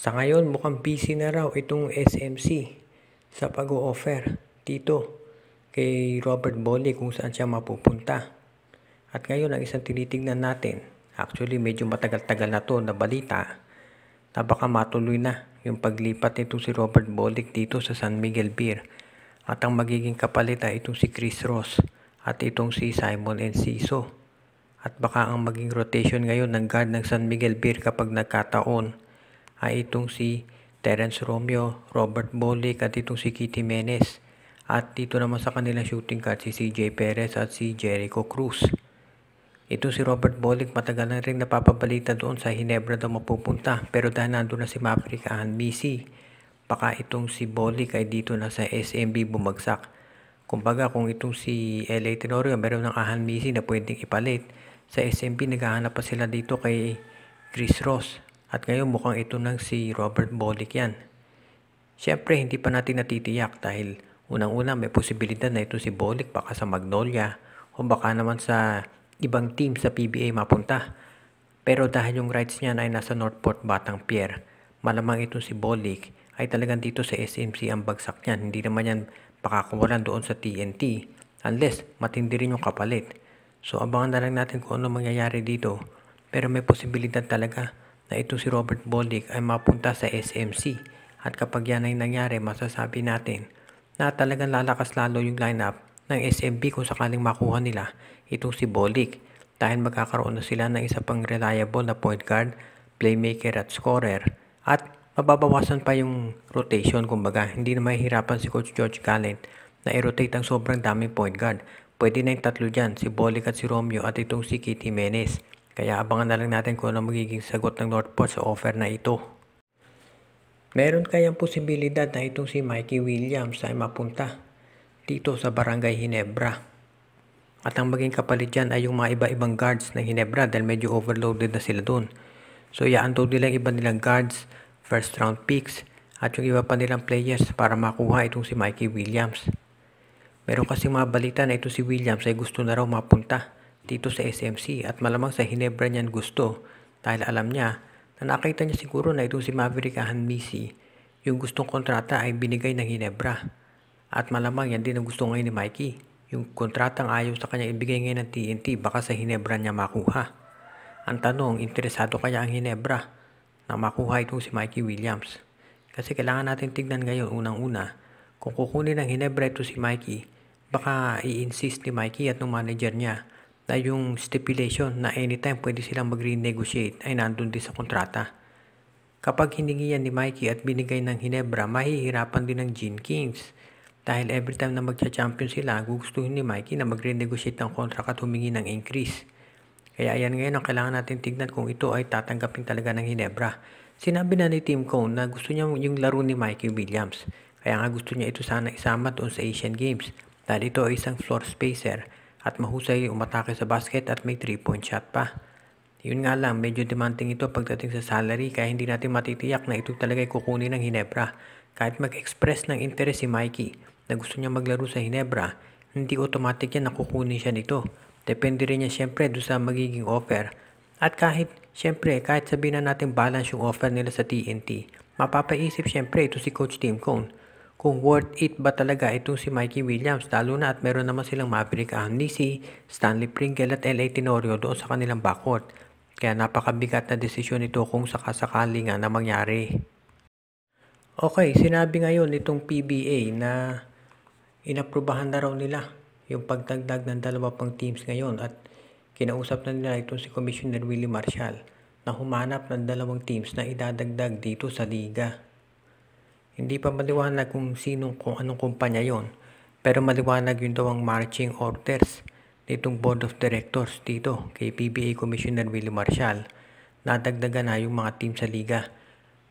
Sa ngayon mukhang busy na raw itong SMC sa pag-o-offer dito kay Robert Boli kung saan siya mapupunta. At ngayon ang isang tinitingnan natin, actually medyo matagal-tagal na to na balita na baka matuloy na yung paglipat nito si Robert Bolick dito sa San Miguel Beer. At ang magiging kapalit ay itong si Chris Ross at itong si Simon Enciso. At baka ang maging rotation ngayon ng guard ng San Miguel Beer kapag nagkataon ay itong si Terence Romeo, Robert Bolick at itong si Kitty Menes. At dito naman sa kanilang shooting guard si CJ Perez at si Jericho Cruz. Ito si Robert Bolick matagal na rin napapabalita doon sa Ginebra daw mapupunta, pero dahil nandun na si Maverick Ahanmisi, baka itong si Bolick ay dito na sa SMB bumagsak. Kumbaga kung itong si LA Tenorio meron ng Ahanmisi na pwedeng ipalit, sa SMB naghahanap pa sila dito kay Chris Ross. At ngayon mukhang ito ng si Robert Bolick yan. Siyempre hindi pa natin natitiyak dahil unang-una may posibilidad na ito si Bolick baka sa Magnolia o baka naman sa ibang team sa PBA mapunta. Pero dahil yung rights niya ay nasa Northport Batang Pier, malamang ito si Bolick ay talagang dito sa SMC ang bagsak niyan. Hindi naman yan pakakawalan doon sa TNT unless matindi rin yung kapalit. So abangan na lang natin kung ano mangyayari dito. Pero may posibilidad talaga na ito si Robert Bolick ay mapunta sa SMC. At kapag yan ay nangyari, masasabi natin na talagang lalakas lalo yung lineup ng SMB kung sakaling makuha nila itong si Bolick. Dahil magkakaroon na sila ng isa pang reliable na point guard, playmaker at scorer. At mababawasan pa yung rotation, kumbaga hindi na mahihirapan si Coach George Gallant na i-rotate ang sobrang daming point guard. Pwede na yung tatlo dyan, si Bolick at si Romeo at itong si Kitty Menes. Kaya abangan na lang natin kung ano magiging sagot ng Northport sa offer na ito. Meron kayang posibilidad na itong si Mikey Williams ay mapunta dito sa Barangay Ginebra. At ang maging kapalit dyan ay yung mga iba-ibang guards ng Ginebra dahil medyo overloaded na sila doon. So iaantog nila iba nilang guards, first round picks at yung iba pa nilang players para makuha itong si Mikey Williams. Meron kasi mga balita na ito si Williams ay gusto na raw mapunta dito sa SMC at malamang sa Ginebra niyan gusto dahil alam niya na nakita niya siguro na itong si Maverick Ahanmisi yung gustong kontrata ay binigay ng Ginebra at malamang yan din ang gusto ngayon ni Mikey, yung kontratang ayaw sa kanya ibigay ngayon ng TNT baka sa Ginebra niya makuha. Ang tanong, interesado kaya ang Ginebra na makuha itong si Mikey Williams? Kasi kailangan natin tignan ngayon unang-una kung kukunin ng Ginebra ito si Mikey, baka i-insist ni Mikey at ng manager niya na yung stipulation na anytime pwede silang mag-renegotiate ay nandun din sa kontrata. Kapag hiningi yan ni Mikey at binigay ng Ginebra, mahihirapan din ng Gene Kings. Dahil every time na magcha-champion sila, gugustuhin ni Mikey na mag-renegotiate ng contract at humingi ng increase. Kaya ayan ngayon ang kailangan natin tignan kung ito ay tatanggapin talaga ng Ginebra. Sinabi na ni Tim Cone na gusto niya yung laro ni Mikey Williams. Kaya nga gusto niya ito sana isama doon sa Asian Games. Dahil ito ay isang floor spacer at mahusay umatake sa basket at may 3-point shot pa. Yun nga lang, medyo demanding ito pagdating sa salary kaya hindi natin matitiyak na ito talaga ay kukunin ng Ginebra. Kahit mag-express ng interest si Mikey na gusto niya maglaro sa Ginebra, hindi automatic yan na kukunin siya nito. Depende rin niya syempre doon sa magiging offer. At kahit sabihin na natin balance yung offer nila sa TNT, mapapaisip syempre ito si Coach Tim Cone kung worth it ba talaga itong si Mikey Williams, lalo na at meron naman silang Maverick Ahanmisi, Stanley Pringle at LA Tenorio doon sa kanilang backcourt. Kaya napakabigat na desisyon ito kung sakasakali nga na mangyari. Okay, sinabi ngayon itong PBA na inaprubahan na raw nila yung pagdagdag ng 2 pang teams ngayon at kinausap na nila itong si Commissioner Willie Marshall na humanap ng 2 teams na idadagdag dito sa liga. Hindi pa maliwanag kung anong kumpanya yon, pero maliwanag yun daw ang marching orders nitong Board of Directors dito kay PBA Commissioner Willie Marshall na dagdagan na yung mga team sa liga.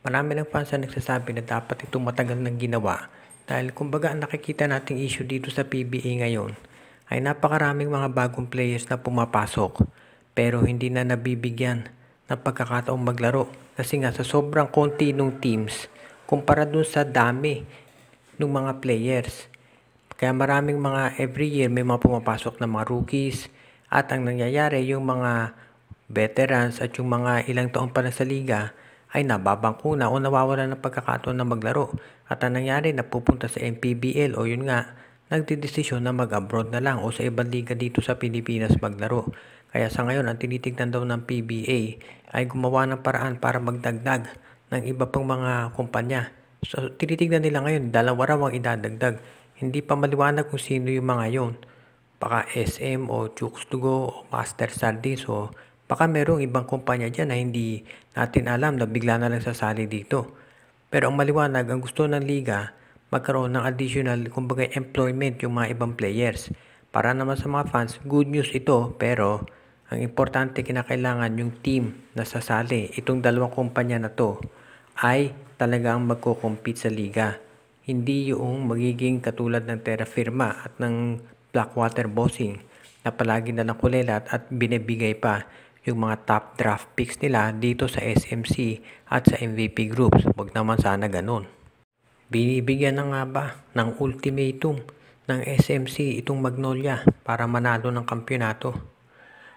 Marami ng fans na nagsasabi na dapat itong matagal nang ginawa dahil kumbaga ang nakikita nating issue dito sa PBA ngayon ay napakaraming mga bagong players na pumapasok pero hindi na nabibigyan ng pagkakataong maglaro kasi nga sa sobrang konti ng teams kumpara dun sa dami ng mga players. Kaya maraming mga every year may mga pumapasok na mga rookies at ang nangyayari yung mga veterans at yung mga ilang taon pa na sa liga ay nababangko na o nawawala ng pagkakataon na maglaro. At ang nangyari, napupunta sa MPBL o yun nga, nagdedesisyon na mag-abroad na lang o sa ibang liga dito sa Pilipinas maglaro. Kaya sa ngayon, ang tinitignan daw ng PBA ay gumawa ng paraan para magdagdag ng iba pang mga kumpanya. So, tinitignan nila ngayon, dalawa raw ang idadagdag. Hindi pa maliwanag kung sino yung mga yon. Baka SM o Chooks to Go o Master Sardines o baka merong ibang kumpanya dyan na hindi natin alam na bigla na lang sasali dito. Pero ang maliwanag, ang gusto ng liga, magkaroon ng additional, kumbaga employment yung mga ibang players. Para naman sa mga fans, good news ito, pero ang importante kinakailangan yung team na sasali, itong dalawang kumpanya na to, ay talagang magko-compete sa liga. Hindi yung magiging katulad ng Terra Firma at ng Blackwater Bossing na palagi na lang kulelat at binibigay pa yung mga top draft picks nila dito sa SMC at sa MVP groups. Huwag naman sana ganun. Binibigyan na nga ba ng ultimatum ng SMC itong Magnolia para manalo ng kampyonato?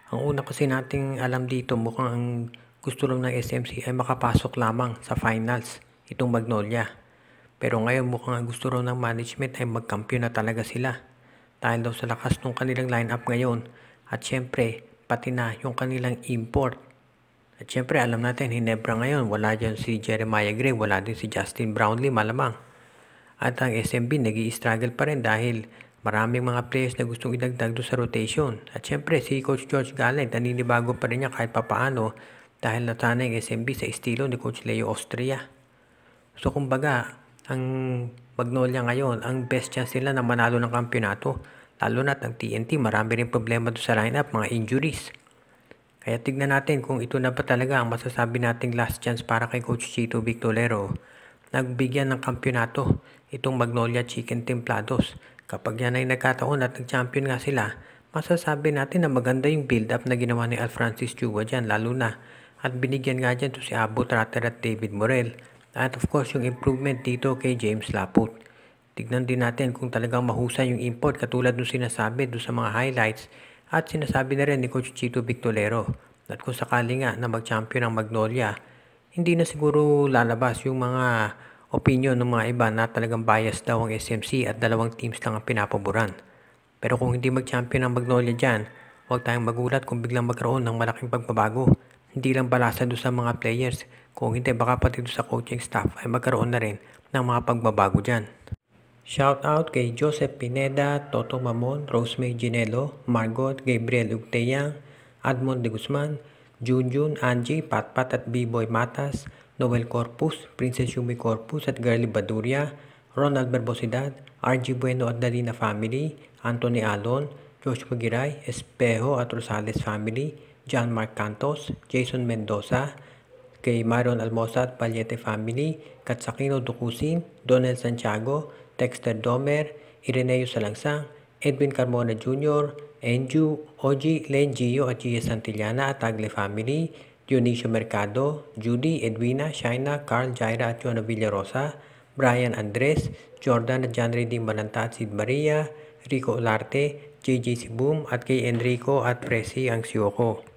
Ang una kasi nating alam dito, mukhang ang gusto lang ng SMC ay makapasok lamang sa finals itong Magnolia. Pero ngayon mukhang ang gusto raw ng management ay magkampiyon na talaga sila. Dahil daw sa lakas ng kanilang lineup ngayon at syempre pati na yung kanilang import. At syempre alam natin Hinebra ngayon, wala dyan si Jeremiah Gray, wala din si Justin Brownlee malamang. At ang SMB nag-i-struggle pa rin dahil maraming mga players na gustong idagdag doon sa rotation. At syempre si Coach George Gallant, naninibago pa rin niya kahit papaano dahil nasanay ang SMB sa estilo ni Coach Leo Austria. So kumbaga, ang Magnolia ngayon, ang best chance nila na manalo ng kampyonato. Lalo na't ang TNT, marami rin problema doon sa lineup, mga injuries. Kaya tignan natin kung ito na ba talaga ang masasabi nating last chance para kay Coach Chito Victorero. Nagbigyan ng kampyonato itong Magnolia Chicken Templados. Kapag yan ay nagkataon at nag-champion nga sila, masasabi natin na maganda yung build-up na ginawa ni Alfrancis Chua dyan, lalo na. At binigyan nga dyan to si Abu Tratter at David Morel. At of course yung improvement dito kay James Laput. Tignan din natin kung talagang mahusay yung import katulad nung sinasabi doon sa mga highlights at sinasabi na rin ni Coach Chito Victorero. At kung sakali nga na mag-champion ang Magnolia, hindi na siguro lalabas yung mga opinion ng mga iba na talagang bias daw ang SMC at dalawang teams lang ang pinapaboran. Pero kung hindi mag-champion ang Magnolia dyan, huwag tayong magulat kung biglang magkaroon ng malaking pagbabago. Hindi lang balasa doon sa mga players, kung hindi baka pati doon sa coaching staff ay magkaroon na rin ng mga pagbabago dyan. Shout out kay Joseph Pineda, Toto Mamon, Rosemary Ginelo, Margot, Gabriel Ugteyang, Admond de Guzman, Junjun, Angie, Patpat at B-Boy Matas, Noel Corpus, Princess Yumi Corpus at Girly Baduria, Ronald Barbosidad, RG Bueno at Dalina Family, Anthony Alon, Josh Magiray, Espejo at Rosales Family, John Mark Cantos, Jason Mendoza, kay Myron Almosa at Palyete Family, Katsakino Dukusin, Donel Santiago, Dexter Domer, Ireneo Salangsang, Edwin Carmona Jr., Enju, Oji, Len Gio at Gia Santillana at Tagle Family, Dionisio Mercado, Judy, Edwina, Shaina, Carl, Jaira at Jonah Villarosa, Brian Andres, Jordan at John Redding Balanta at Sid Maria, Rico Olarte, JJ Sibum at kay Enrico at Presi Angsioko.